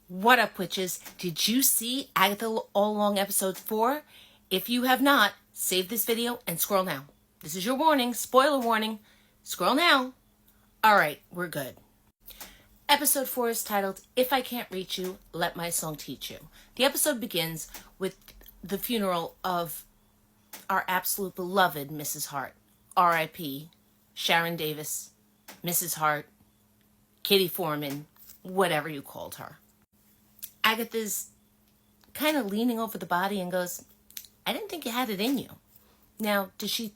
What up, witches? Did you see Agatha All Along episode 4? If you have not, save this video and scroll now. This is your warning, spoiler warning. Scroll now. Alright, we're good. Episode 4 is titled, If I Can't Reach You, Let My Song Teach You. The episode begins with the funeral of our absolute beloved Mrs. Hart. R.I.P. Sharon Davis, Mrs. Hart, Kitty Foreman, whatever you called her. Agatha's kind of leaning over the body and goes, I didn't think you had it in you. Now, she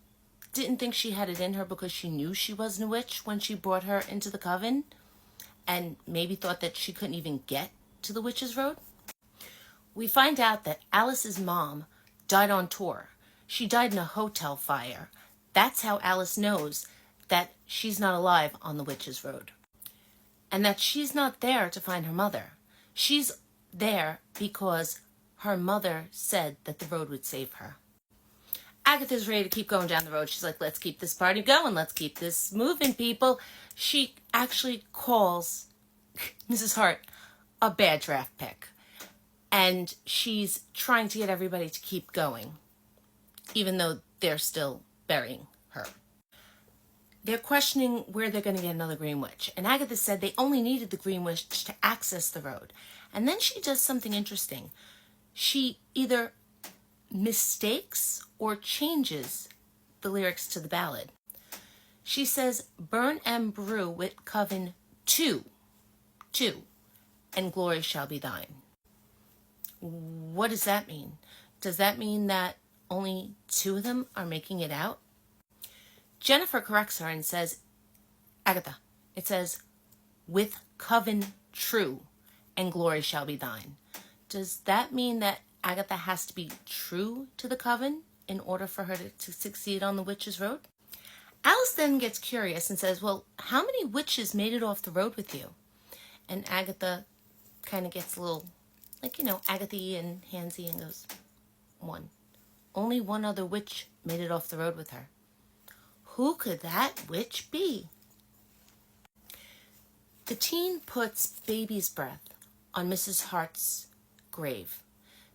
didn't think she had it in her because she knew she wasn't a witch when she brought her into the coven and maybe thought that she couldn't even get to the Witch's Road? We find out that Alice's mom died on tour. She died in a hotel fire. That's how Alice knows that she's not alive on the Witch's Road. And that she's not there to find her mother. She's there because her mother said that the road would save her. Agatha's ready to keep going down the road. She's like, let's keep this party going. Let's keep this moving, people. She actually calls Mrs. Hart a bad draft pick. And she's trying to get everybody to keep going, even though they're still burying her. They're questioning where they're going to get another Green Witch. And Agatha said they only needed the Green Witch to access the road. And then she does something interesting. She either mistakes or changes the lyrics to the ballad. She says, burn and brew wit coven two, and glory shall be thine. What does that mean? Does that mean that only 2 of them are making it out? Jennifer corrects her and says, Agatha, it says, with coven true, and glory shall be thine. Does that mean that Agatha has to be true to the coven in order for her to succeed on the Witch's Road? Alice then gets curious and says, well, how many witches made it off the road with you? And Agatha kind of gets a little, Agatha and handsy and goes, 1. Only 1 other witch made it off the road with her. Who could that witch be? The teen puts baby's breath on Mrs. Hart's grave.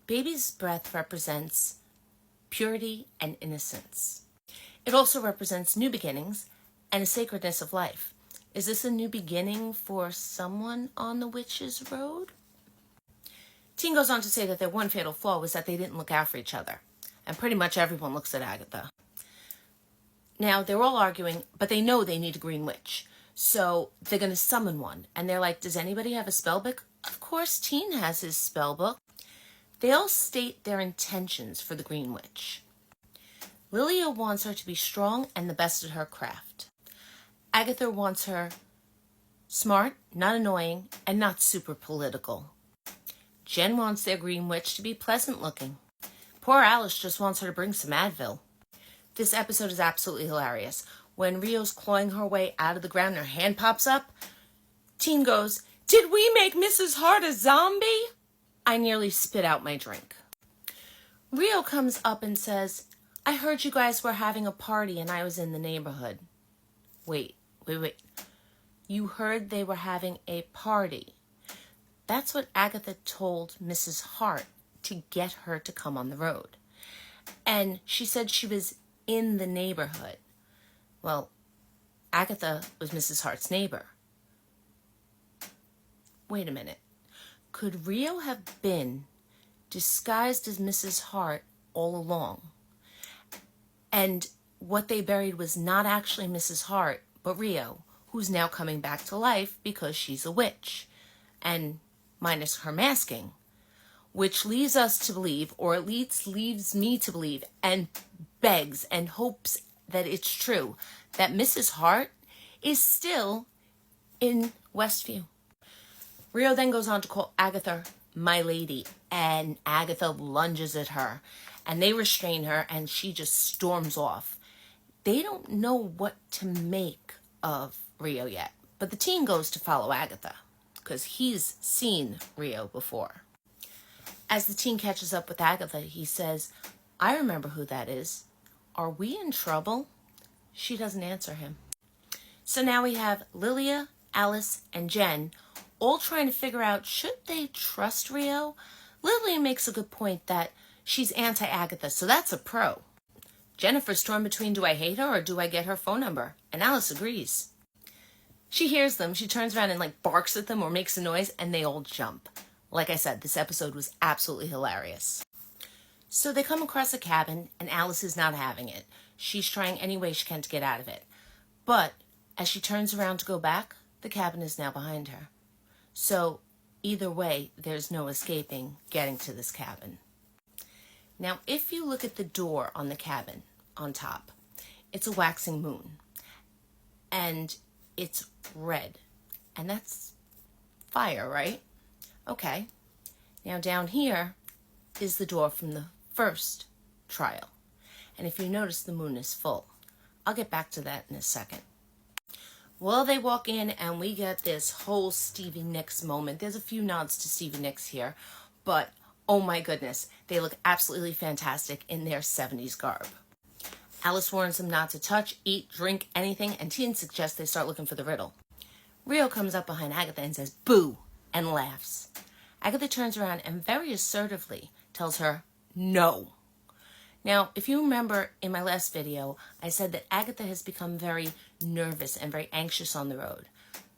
Baby's breath represents purity and innocence. It also represents new beginnings and a sacredness of life. Is this a new beginning for someone on the Witch's Road? Teen goes on to say that their one fatal flaw was that they didn't look out for each other. And pretty much everyone looks at Agatha. Now, they're all arguing, but they know they need a Green Witch. So they're going to summon one. And they're like, does anybody have a spell book? Of course, Teen has his spell book. They all state their intentions for the Green Witch. Lilia wants her to be strong and the best at her craft. Agatha wants her smart, not annoying, and not super political. Jen wants their Green Witch to be pleasant looking. Poor Alice just wants her to bring some Advil. This episode is absolutely hilarious. When Rio's clawing her way out of the ground and her hand pops up, Teen goes, did we make Mrs. Hart a zombie? I nearly spit out my drink. Rio comes up and says, I heard you guys were having a party and I was in the neighborhood. Wait. You heard they were having a party. That's what Agatha told Mrs. Hart to get her to come on the road. And she said she was in the neighborhood. Well, Agatha was Mrs. Hart's neighbor. Wait a minute. Could Rio have been disguised as Mrs. Hart all along? And what they buried was not actually Mrs. Hart, but Rio, who's now coming back to life because she's a witch. And minus her masking. Which leaves us to believe, or at least leaves me to believe, and begs and hopes that it's true, that Mrs. Hart is still in Westview. Rio then goes on to call Agatha my lady, and Agatha lunges at her, and they restrain her, and she just storms off. They don't know what to make of Rio yet, but the teen goes to follow Agatha, because he's seen Rio before. As the teen catches up with Agatha, he says, I remember who that is. Are we in trouble? She doesn't answer him. So now we have Lilia, Alice, and Jen all trying to figure out, should they trust Rio? Lilia makes a good point that she's anti-Agatha, so that's a pro. Jennifer's torn between, do I hate her or do I get her phone number? And Alice agrees. She hears them, she turns around and barks at them or makes a noise, and they all jump. Like I said, this episode was absolutely hilarious. So they come across a cabin, and Alice is not having it. She's trying any way she can to get out of it. But as she turns around to go back, the cabin is now behind her. So either way, there's no escaping getting to this cabin. Now, if you look at the door on the cabin on top, it's a waxing moon. And it's red. And that's fire, right? Okay. Now down here is the door from the first trial. And if you notice, the moon is full. I'll get back to that in a second. Well, they walk in and we get this whole Stevie Nicks moment. There's a few nods to Stevie Nicks here, but oh my goodness, they look absolutely fantastic in their 70s garb. Alice warns them not to touch, eat, drink, anything, and Teen suggests they start looking for the riddle. Rio comes up behind Agatha and says, "Boo," and laughs. Agatha turns around and very assertively tells her, "No." Now, if you remember in my last video, I said that Agatha has become very nervous and very anxious on the road.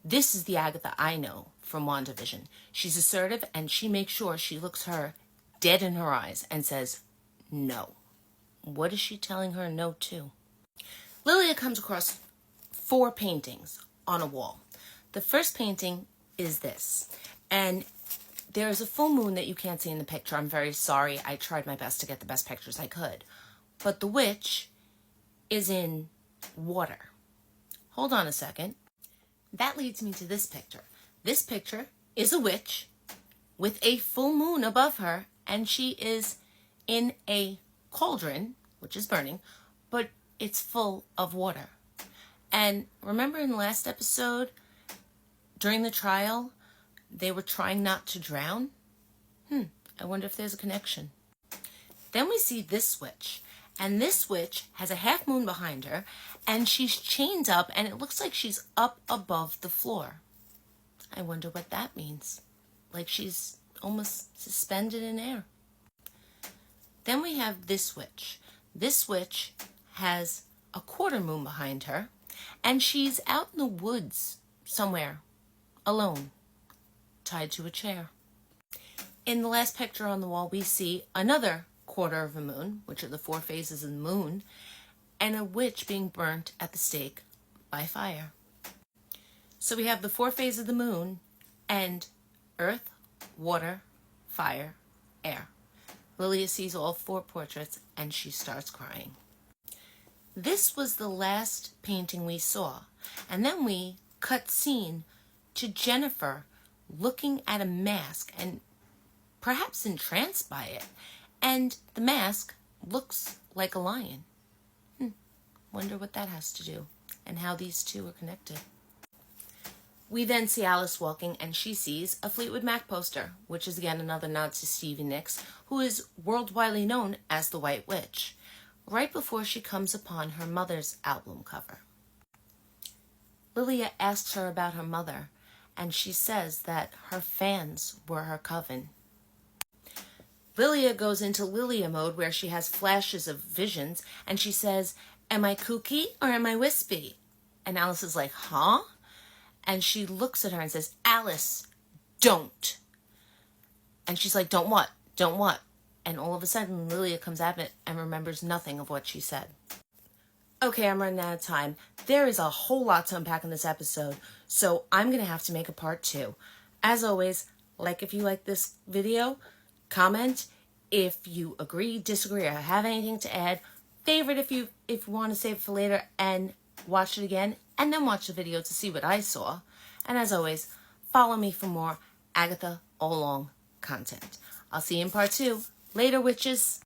This is the Agatha I know from WandaVision. She's assertive and she makes sure she looks her dead in her eyes and says, "No." What is she telling her no to? Lilia comes across 4 paintings on a wall. The first painting is this, and there's a full moon that you can't see in the picture. I'm very sorry. I tried my best to get the best pictures I could. But the witch is in water. Hold on a second. That leads me to this picture. This picture is a witch with a full moon above her, and she is in a cauldron, which is burning, but it's full of water. And remember in the last episode, during the trial, they were trying not to drown? I wonder if there's a connection. Then we see this witch, and this witch has a half moon behind her, and she's chained up, and it looks like she's up above the floor. I wonder what that means. Like she's almost suspended in air. Then we have this witch. This witch has a quarter moon behind her, and she's out in the woods somewhere, alone, tied to a chair. In the last picture on the wall, we see another quarter of a moon, which are the 4 phases of the moon, and a witch being burnt at the stake by fire. So we have the 4 phases of the moon and earth, water, fire, air. Lilia sees all 4 portraits and she starts crying. This was the last painting we saw, and then we cut scene to Jennifer looking at a mask and perhaps entranced by it, and the mask looks like a lion. Wonder what that has to do and how these two are connected. We then see Alice walking, and she sees a Fleetwood Mac poster, which is again another nod to Stevie Nicks, who is worldwide known as the White Witch, right before she comes upon her mother's album cover. Lilia asks her about her mother, and she says that her fans were her coven. Lilia goes into Lilia mode, where she has flashes of visions, and she says, "Am I kooky or am I wispy?" And Alice is like, "Huh?" And she looks at her and says, "Alice, don't." And she's like, "Don't what? Don't what?" And all of a sudden, Lilia comes at it and remembers nothing of what she said. Okay, I'm running out of time. There is a whole lot to unpack in this episode, so I'm going to have to make a part 2. As always, like if you like this video, comment if you agree, disagree, or have anything to add. Favorite if you want to save it for later, and watch it again, and then watch the video to see what I saw. And as always, follow me for more Agatha All Along content. I'll see you in part 2. Later, witches.